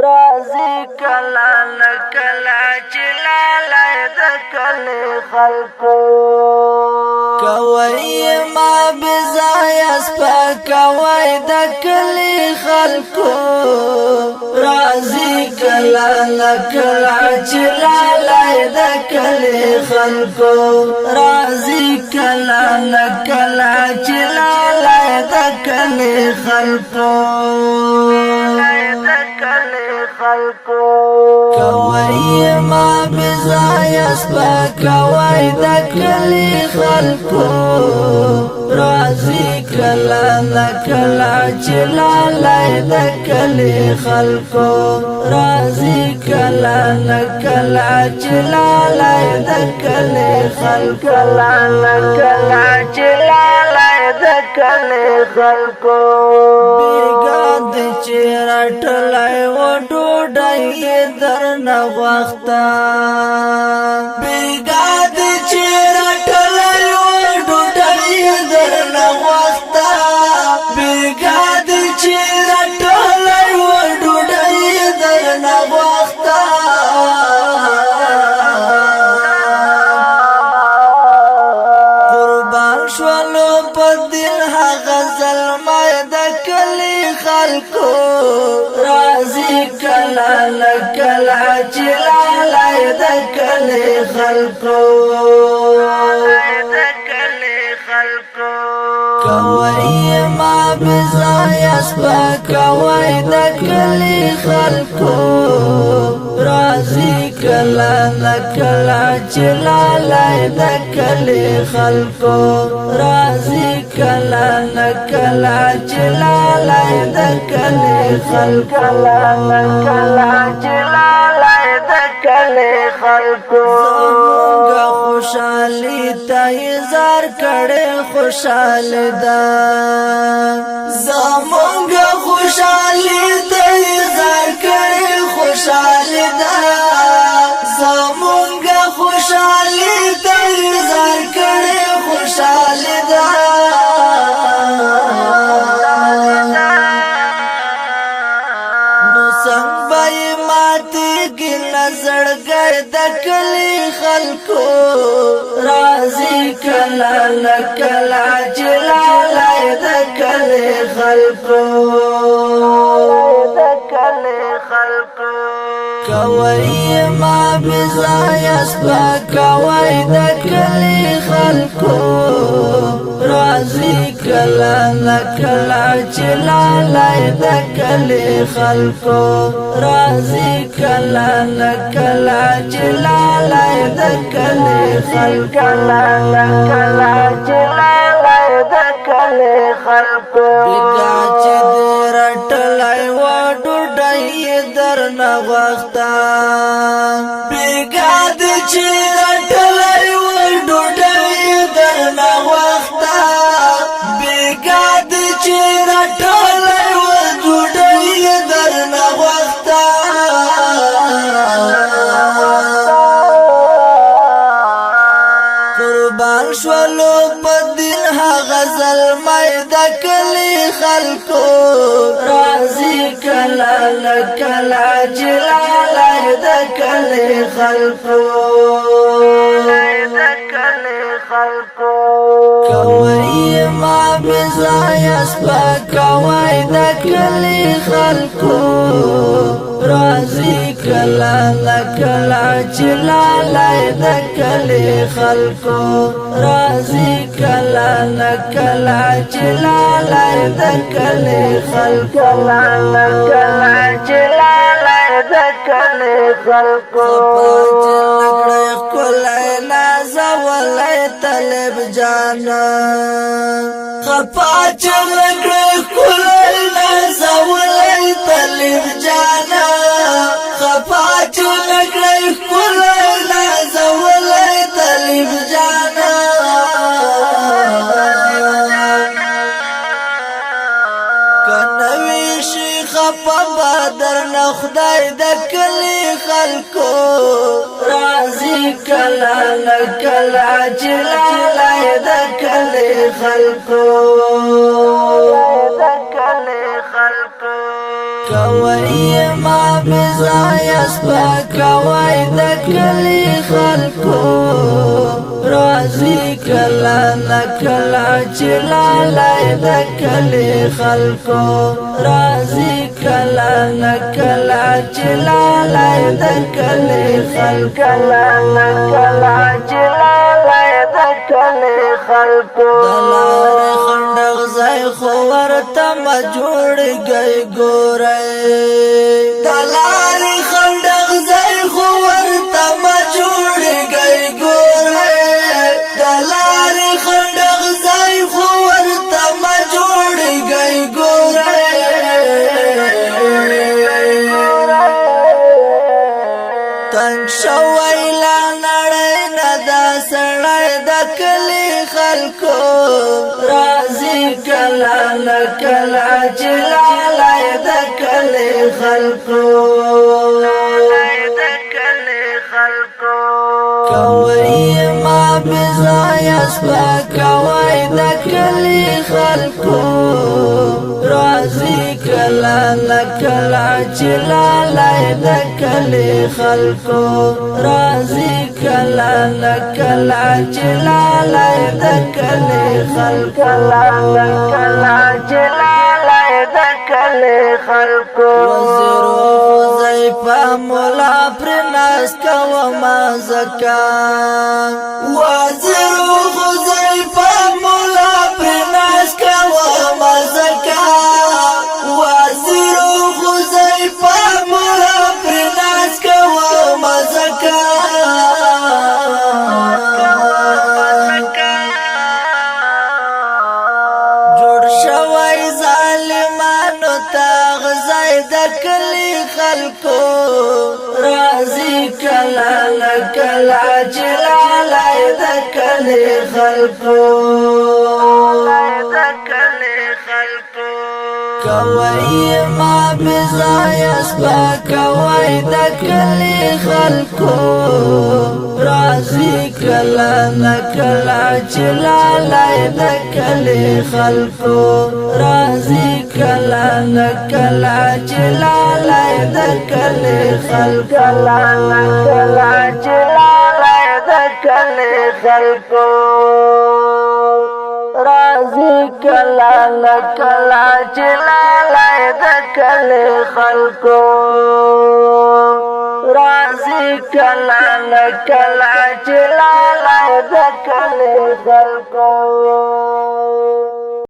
راځي کله نکله چې لالی د کلی خلکو کوي ما بځایه سپکوي د کلی خلکو راځي کله نکله چې لالی د کلی خلکو راځي کله نکله چې لالی د کلی خلکو کوي ما بځایه سپکوي د کلی خلکو راځي کله نکله چې لالی د کلی خلکو راځي کله نکله چې لالی د کلی خلکو کله نکله چې لالی د کلی خلکو بیګا د چې راټلی و ډوډۍ درنه غوښته بیګا د چې راټلی و ډوډۍ درنه غوښته بیګا د چې راټلی و ډوډۍ درنه غوښته قربان شولو په دل هغه زلمی د کلی خلکو راځي کله نکله چې لالی د کلی خلکو کوي ما بځایه سپکوي د کلی خلکو راځي کله نکله چې لالی د کلی خلکو راځي کله نکله چې لالی د کلی خلکو کله نکله چې لالی د کلی خلکو زمونږ خوشحالي ته اظهار کړی خوشحاله ده زمونږ خوشحالي ته اظهار کړی خوشحاله ده زمونږ خوشحالي ته اظهار کړی خوشحاله ده نو څنګه به یې ماتېږي نظرګی د کلی خلکو راځي کله نکله چې لالی د کلی خلکو کوي ما بځایه سپکوي د کلی خلکو راځي کله نکله چې لالی د کلی خلکو راځي کله نکله چې لالی د کلی خلکو کله نکله چې لالی د کلی خلکو بیګا چې دې رټلی و ډوډۍ درنه غوښته بیګا دې چې رټلی و ډوډۍ درنه غوښته بیګا دې چې رټلی و ډوډۍ درنه غوښته قربان شولو په دل هغه زلمی د کلی خلکو راځي کله نکله چې لالی د کلی خلکو کوي ما بځایه سپکوي د کلی خلکو راځي کله نکله چې لالی د کلی خلکو راځي کله نکله چې لالی د کلی خلکو کله نکله چې لالی د کلی خلکو چې نکړی ښکلی نازولی طالب جانا خپا چې نکړی ښکلی نازولی طالب جانا خپا چې نکړی ښکلی نازولی طالب جانا کنوي شي خپا بدر نه خدای د کلی خلکو راځي کله نکله چې لالی د کلی خلکو کوي ما بزای سپکوي د کلی خلکو راځي کله نکله چې لالی د کلی خلکو راځي کله نکله چې لالی د کلی خلکو کله نکله چې لالی د کلی خلکو د لارې خندق ځای خو ورته مه جوړېږئ ګورئ د لارې خندق ځای خو ورته مه جوړېږئ ګورئ د لارې خندق ځای خو ورته مه جوړېږئ ګورئ تنګ شوی لا نړۍ نه دا سړی د کلي خلکو راځي کله نکله چې لالی د کلي خلکو کوي ما بزای سپکوي د کلي خلکو راځي کله نکله چې لالی د کلي خلکو راځي کله نکله چې لالی د کلي خلکو کله نکله چې لالی د کلي خلکو وزیر حذیفه مولا پر ناس کوما زکا وزیر حذیفه مولا پر ناس کوما زکا وزیر حذیفه مولا پر ناس کوما زکا جوړ شوی ظالمانو ته غځای د کلي خلکو راځي کله نکله چې لالی د کلي خلکو کوي ما بزای سپکوي د کلي خلکو راځي کله نکله چې لالی د کلي خلکو راځي کله نکله چې لالی د کلي خلکو کله نکله چې لالی د کلي خلکو راځي کله نکله چې لالی د کلي خلکو راځي کله نکله چې لالی د کلي خلکو